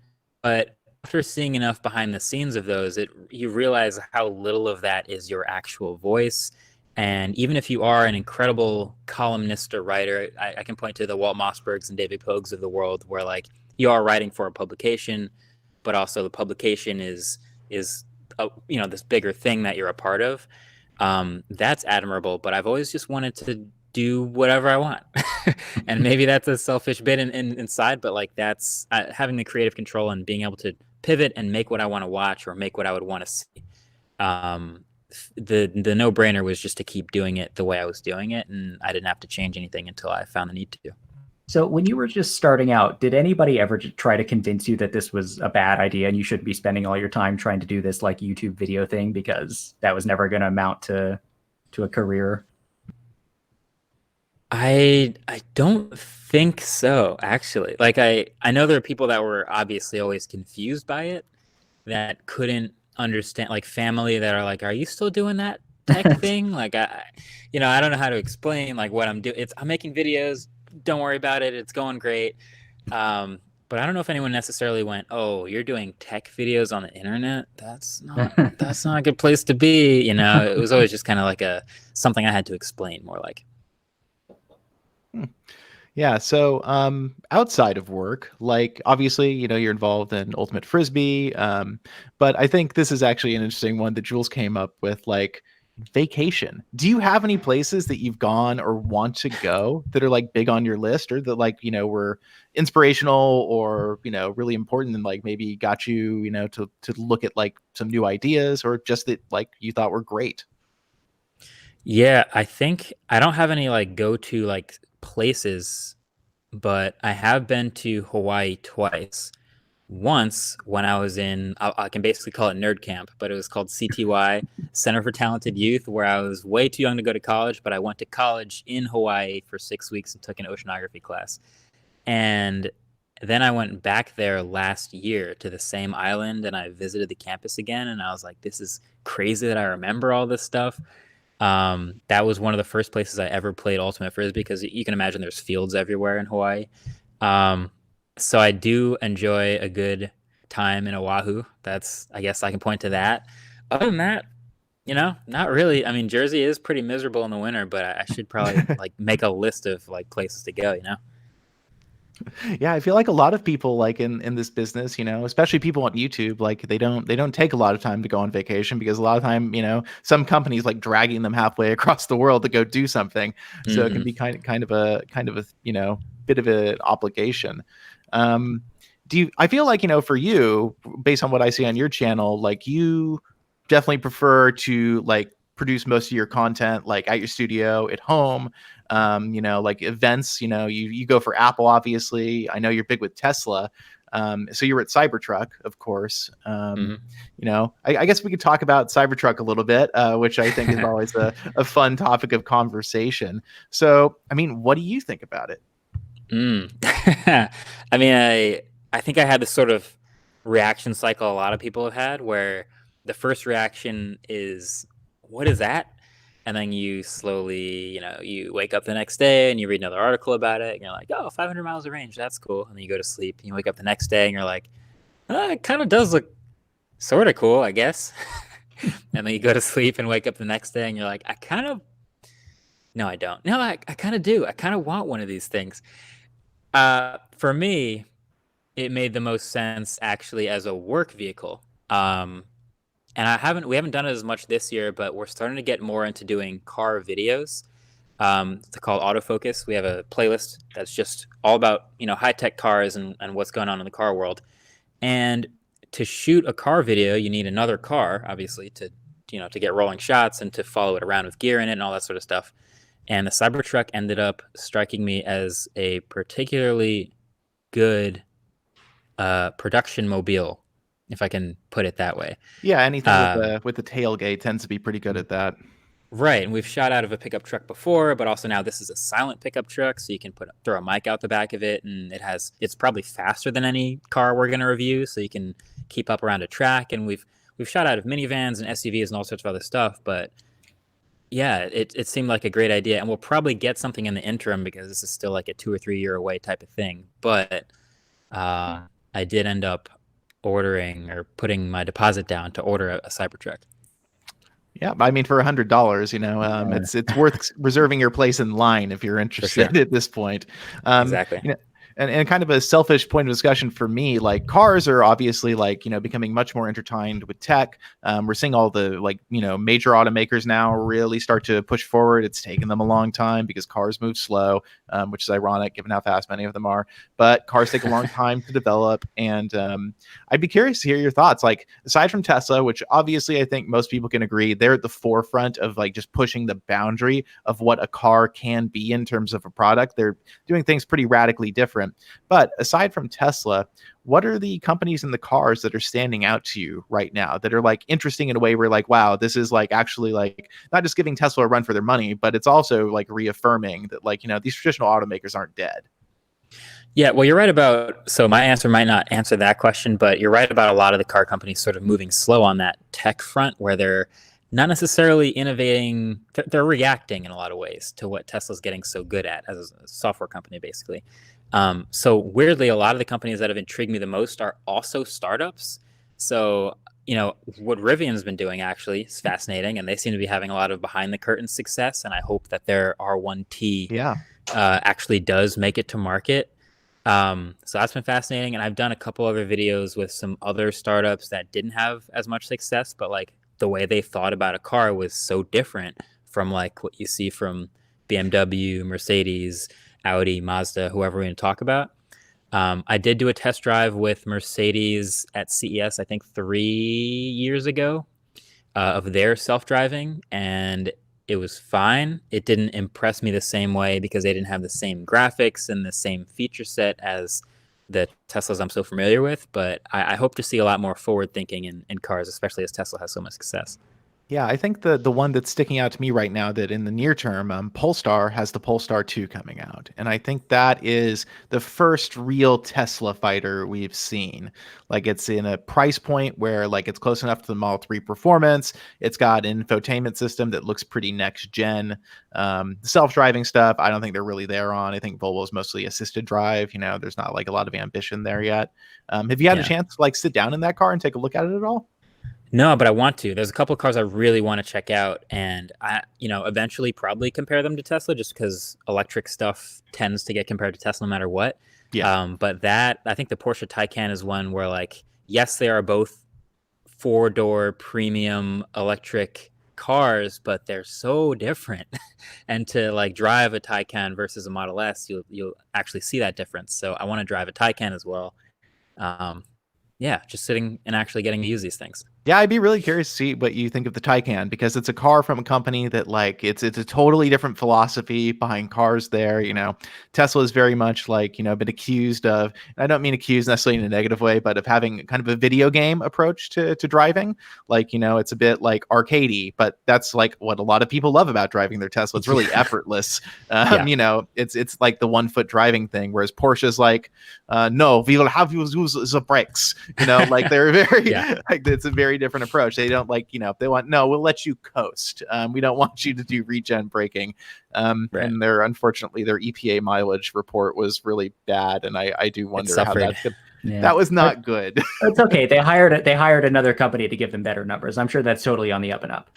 but after seeing enough behind the scenes of those, you realize how little of that is your actual voice. And even if you are an incredible columnist or writer, I can point to the Walt Mossbergs and David Pogues of the world, where like you are writing for a publication, but also the publication is this bigger thing that you're a part of. That's admirable, but I've always just wanted to do whatever I want. And maybe that's a selfish bit inside, but like that's having the creative control and being able to pivot and make what I want to watch or make what I would want to see. The no-brainer was just to keep doing it the way I was doing it, and I didn't have to change anything until I found the need to. So when you were just starting out, did anybody ever try to convince you that this was a bad idea and you shouldn't be spending all your time trying to do this like YouTube video thing, because that was never going to amount to a career? I don't think so, actually. Like I know there are people that were obviously always confused by it, that couldn't understand, like family that are like, "Are you still doing that tech thing?" Like I don't know how to explain like what I'm doing. I'm making videos. Don't worry about it. It's going great. But I don't know if anyone necessarily went, "Oh, you're doing tech videos on the internet? That's not a good place to be." It was always just kind of like something I had to explain more like. Yeah. So, outside of work, like obviously, you're involved in Ultimate Frisbee. But I think this is actually an interesting one that Jules came up with, like vacation. Do you have any places that you've gone or want to go that are like big on your list, or that like, were inspirational or, really important and like maybe got you, to look at like some new ideas, or just that like you thought were great? Yeah, I think I don't have any like go-to like places, but I have been to Hawaii twice. Once when I was I can basically call it nerd camp, but it was called CTY, Center for Talented Youth, where I was way too young to go to college, but I went to college in Hawaii for 6 weeks and took an oceanography class. And then I went back there last year to the same island and I visited the campus again. And I was like, this is crazy that I remember all this stuff. That was one of the first places I ever played Ultimate Frisbee, because you can imagine there's fields everywhere in Hawaii. Um, so I do enjoy a good time in Oahu. I guess I can point to that. Other than that, not really. I mean, Jersey is pretty miserable in the winter, but I should probably like make a list of like places to go. Yeah, I feel like a lot of people like in this business, especially people on YouTube, like they don't take a lot of time to go on vacation, because a lot of time, some companies like dragging them halfway across the world to go do something. So it can Hmm. be kind of a bit of an obligation. Um, I feel like, for you, based on what I see on your channel, like you definitely prefer to like produce most of your content like at your studio at home, like events, you go for Apple, obviously. I know you're big with Tesla. So you were at Cybertruck, of course. Hmm. I guess we could talk about Cybertruck a little bit, which I think is always a fun topic of conversation. So, I mean, what do you think about it? Mm. I mean, I think I had this sort of reaction cycle a lot of people have had, where the first reaction is, "What is that?" And then you slowly, you wake up the next day and you read another article about it, and you're like, "Oh, 500 miles of range, that's cool." And then you go to sleep and you wake up the next day and you're like, "It kind of does look sort of cool, I guess." And then you go to sleep and wake up the next day and you're like, no, I don't. No, I kind of do. I kind of want one of these things. For me, it made the most sense actually as a work vehicle. And we haven't done it as much this year, but we're starting to get more into doing car videos. It's called autofocus. We have a playlist that's just all about, high-tech cars and what's going on in the car world. And to shoot a car video, you need another car, obviously, to get rolling shots and to follow it around with gear in it and all that sort of stuff. And the Cybertruck ended up striking me as a particularly good production mobile, if I can put it that way. Yeah, anything with the tailgate tends to be pretty good at that. Right, and we've shot out of a pickup truck before, but also now this is a silent pickup truck, so you can throw a mic out the back of it, and it's probably faster than any car we're going to review, so you can keep up around a track. And we've shot out of minivans and SUVs and all sorts of other stuff, but yeah, it seemed like a great idea, and we'll probably get something in the interim because this is still like a 2 or 3 year away type of thing. But I did end up ordering or putting my deposit down to order a Cybertruck. Yeah, I mean, for $100, it's worth reserving your place in line if you're interested sure. at this point. Exactly. And kind of a selfish point of discussion for me, like cars are obviously like, becoming much more intertwined with tech. We're seeing all the like, major automakers now really start to push forward. It's taken them a long time because cars move slow, which is ironic given how fast many of them are. But cars take a long time to develop. And I'd be curious to hear your thoughts. Like, aside from Tesla, which obviously I think most people can agree, they're at the forefront of like just pushing the boundary of what a car can be in terms of a product. They're doing things pretty radically different. different. But aside from Tesla, what are the companies in the cars that are standing out to you right now that are like interesting in a way where like, wow, this is like actually like not just giving Tesla a run for their money, but it's also like reaffirming that like, these traditional automakers aren't dead. Yeah, well, you're right about, so my answer might not answer that question, but you're right about a lot of the car companies sort of moving slow on that tech front where they're not necessarily innovating. They're reacting in a lot of ways to what Tesla's getting so good at as a software company, basically. So weirdly, a lot of the companies that have intrigued me the most are also startups. So, what Rivian's been doing actually is fascinating, and they seem to be having a lot of behind the curtain success. And I hope that their R1T actually does make it to market. So that's been fascinating. And I've done a couple other videos with some other startups that didn't have as much success, but like the way they thought about a car was so different from like what you see from BMW, Mercedes, Audi, Mazda, whoever we're going to talk about. I did do a test drive with Mercedes at CES, I think 3 years ago, of their self-driving, and it was fine. It didn't impress me the same way because they didn't have the same graphics and the same feature set as the Teslas I'm so familiar with. But I hope to see a lot more forward thinking in cars, especially as Tesla has so much success. Yeah, I think the one that's sticking out to me right now that in the near term, Polestar has the Polestar 2 coming out. And I think that is the first real Tesla fighter we've seen. Like it's in a price point where like it's close enough to the Model 3 performance. It's got an infotainment system that looks pretty next gen. Self-driving stuff, I don't think they're really there on. I think Volvo's mostly assisted drive. There's not like a lot of ambition there yet. Have you had a chance to like sit down in that car and take a look at it at all? No, but I want to. There's a couple of cars I really want to check out, and I, eventually probably compare them to Tesla, just because electric stuff tends to get compared to Tesla no matter what. Yeah. But I think the Porsche Taycan is one where, like, yes, they are both 4-door premium electric cars, but they're so different. And to like drive a Taycan versus a Model S, you'll actually see that difference. So I want to drive a Taycan as well. Just sitting and actually getting to use these things. Yeah, I'd be really curious to see what you think of the Taycan, because it's a car from a company that like it's a totally different philosophy behind cars there. Tesla is very much like, been accused of, and I don't mean accused necessarily in a negative way, but of having kind of a video game approach to driving. Like, it's a bit like arcadey, but that's like what a lot of people love about driving their Tesla. It's really effortless. It's like the 1 foot driving thing, whereas Porsche's like, no, we will have you use the brakes. Like they're very like it's a very different approach. They don't like, they want, no, we'll let you coast. We don't want you to do regen braking. And unfortunately their EPA mileage report was really bad. And I do wonder how that's good. Yeah. That was not good. It's okay. They hired another company to give them better numbers. I'm sure that's totally on the up and up.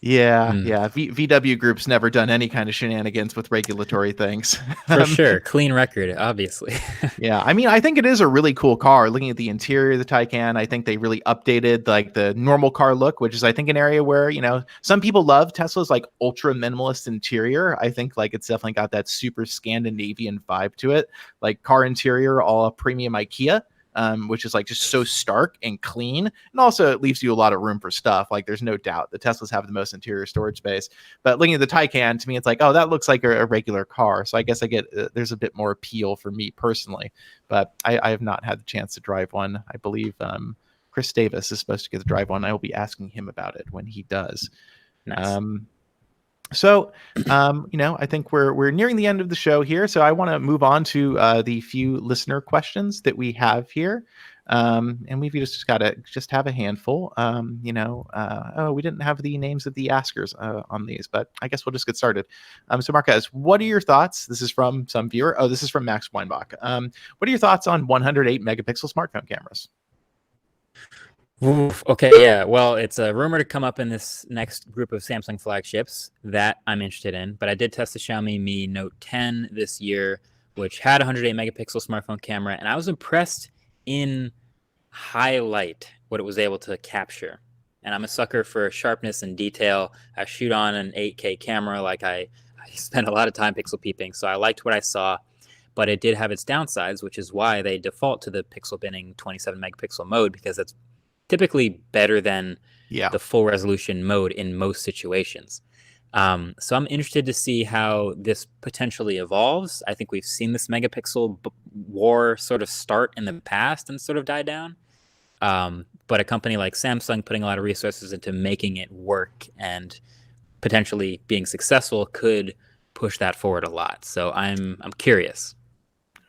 Yeah. VW Group's never done any kind of shenanigans with regulatory things. For sure. Clean record, obviously. Yeah. I mean, I think it is a really cool car. Looking at the interior of the Taycan, I think they really updated like the normal car look, which is, I think, an area where, some people love Tesla's like ultra minimalist interior. I think like it's definitely got that super Scandinavian vibe to it. Like car interior, all a premium IKEA. Which is like just so stark and clean. And also it leaves you a lot of room for stuff. Like there's no doubt the Teslas have the most interior storage space, but looking at the Taycan, to me, it's like, oh, that looks like a regular car. So I guess I get, there's a bit more appeal for me personally, but I have not had the chance to drive one. I believe Chris Davis is supposed to get to drive one. I will be asking him about it when he does. Nice. So, I think we're nearing the end of the show here. So I want to move on to the few listener questions that we have here. And we've just got to have a handful. We didn't have the names of the askers on these, but I guess we'll just get started. So Marques, what are your thoughts? This is from some viewer. Oh, this is from Max Weinbach. What are your thoughts on 108 megapixel smartphone cameras? Oof, okay, yeah. Well, it's a rumor to come up in this next group of Samsung flagships that I'm interested in. But I did test the Xiaomi Mi Note 10 this year, which had a 108 megapixel smartphone camera, and I was impressed in highlight what it was able to capture. And I'm a sucker for sharpness and detail. I shoot on an 8K camera, like I spend a lot of time pixel peeping, so I liked what I saw. But it did have its downsides, which is why they default to the pixel binning 27 megapixel mode, because that's typically better than the full resolution mode in most situations. So I'm interested to see how this potentially evolves. I think we've seen this megapixel war sort of start in the past and sort of die down. But a company like Samsung putting a lot of resources into making it work and potentially being successful could push that forward a lot. So I'm curious.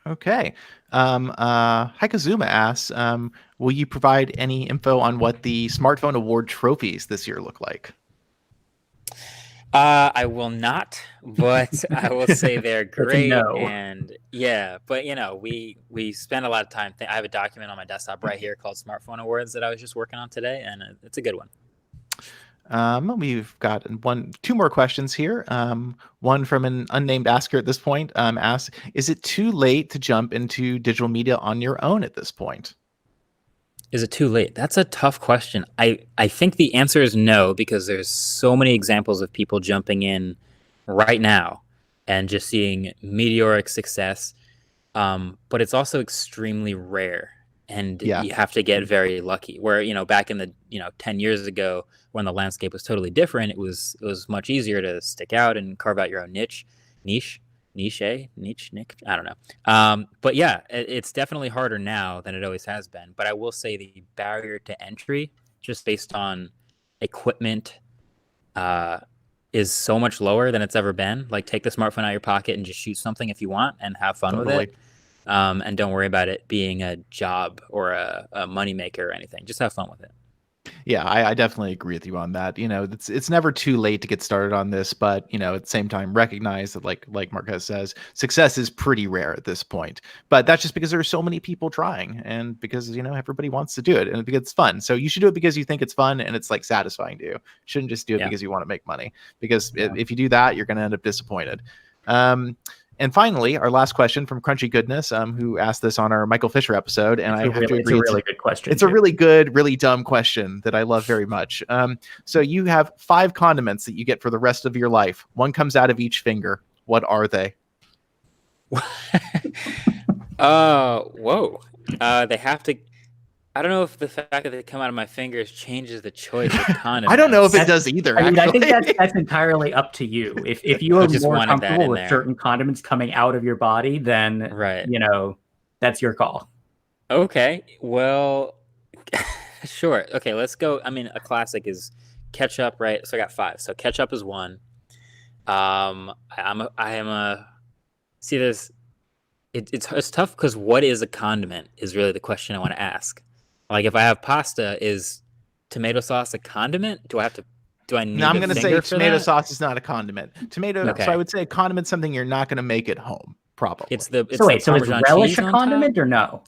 Okay. Haikazuma asks, will you provide any info on what the Smartphone Award trophies this year look like? I will not, but I will say they're great. no. And yeah, but we spend a lot of time. I have a document on my desktop right here called Smartphone Awards that I was just working on today, and it's a good one. We've got two more questions here. One from an unnamed asker at this point asks, is it too late to jump into digital media on your own at this point? Is it too late? That's a tough question. I think the answer is no, because there's so many examples of people jumping in right now and just seeing meteoric success. But it's also extremely rare, and you have to get very lucky. Where back in the 10 years ago, when the landscape was totally different, it was much easier to stick out and carve out your own niche. I don't know. But yeah, it's definitely harder now than it always has been. But I will say the barrier to entry, just based on equipment, is so much lower than it's ever been. Like, take the smartphone out of your pocket and just shoot something if you want and have fun with it. And don't worry about it being a job or a moneymaker or anything. Just have fun with it. Yeah, I definitely agree with you on that. It's never too late to get started on this, but at the same time, recognize that like Marques says, success is pretty rare at this point. But that's just because there are so many people trying, and because everybody wants to do it, and because it's fun. So you should do it because you think it's fun and it's like satisfying to you. Shouldn't just do it because you want to make money. Because if you do that, you're going to end up disappointed. And finally, our last question from Crunchy Goodness, who asked this on our Michael Fisher episode, and I have to agree, it's a really good question. It's a really good, really dumb question that I love very much. So you have 5 condiments that you get for the rest of your life. One comes out of each finger. What are they? Whoa. They have to. I don't know if the fact that they come out of my fingers changes the choice of condiments. I don't know if it does either. I think that's entirely up to you. If you are more comfortable with certain condiments coming out of your body, then that's your call. Okay, well, sure. Okay, let's go. I mean, a classic is ketchup, right? So I got 5. So ketchup is 1. See this. It's tough because what is a condiment is really the question I want to ask. Like, if I have pasta, is tomato sauce a condiment? Do I need? No, I'm going to say tomato sauce is not a condiment. So I would say a condiment something you're not going to make at home. Probably. So is relish a condiment or no?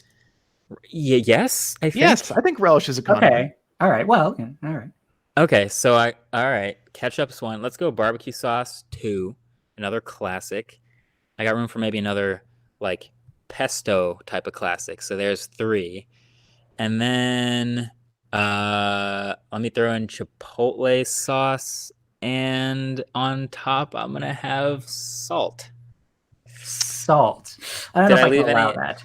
Yeah, yes, I think. Yes, I think relish is a condiment. Okay. All right. Well, all right. Okay, so all right. Ketchup's 1. Let's go barbecue sauce 2. Another classic. I got room for maybe another like pesto type of classic. So there's 3. And then let me throw in chipotle sauce, and on top I'm gonna have salt. Salt. I don't know if I can allow that.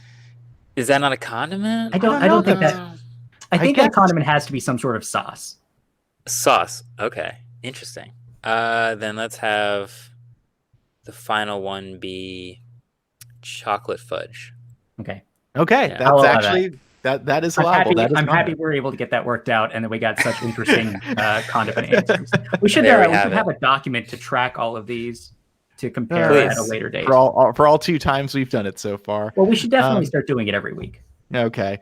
Is that not a condiment? I don't think that. I think that condiment has to be some sort of sauce. Sauce. Okay. Interesting. Then let's have the final one be chocolate fudge. Okay. Okay. Yeah, that's actually that is allowable. I'm happy we were able to get that worked out, and that we got such interesting condiment answers. We should have a document to track all of these to compare at a later date. For all 2 times we've done it so far. Well, we should definitely start doing it every week. Okay.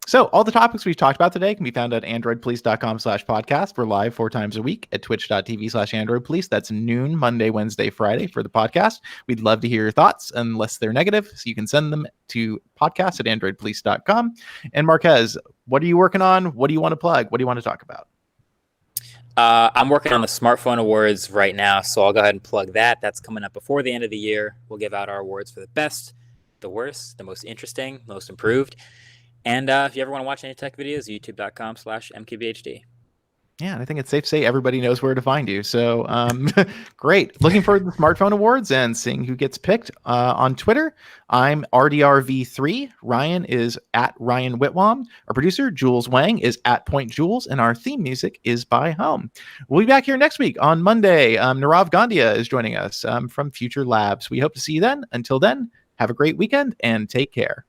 So all the topics we've talked about today can be found at androidpolice.com/podcast. We're live 4 times a week at twitch.tv/androidpolice. That's noon, Monday, Wednesday, Friday for the podcast. We'd love to hear your thoughts, unless they're negative. So you can send them to podcast@androidpolice.com. And Marques, what are you working on? What do you want to plug? What do you want to talk about? I'm working on the Smartphone Awards right now, so I'll go ahead and plug that. That's coming up before the end of the year. We'll give out our awards for the best, the worst, the most interesting, most improved. And if you ever want to watch any tech videos, youtube.com/mkbhd. Yeah, and I think it's safe to say everybody knows where to find you. So great. Looking forward to the Smartphone Awards and seeing who gets picked. On Twitter, I'm RDRV3. Ryan is at Ryan Whitwam. Our producer, Jules Wang, is at Point Jules, and our theme music is by Home. We'll be back here next week on Monday. Nirav Gandia is joining us from Future Labs. We hope to see you then. Until then, have a great weekend and take care.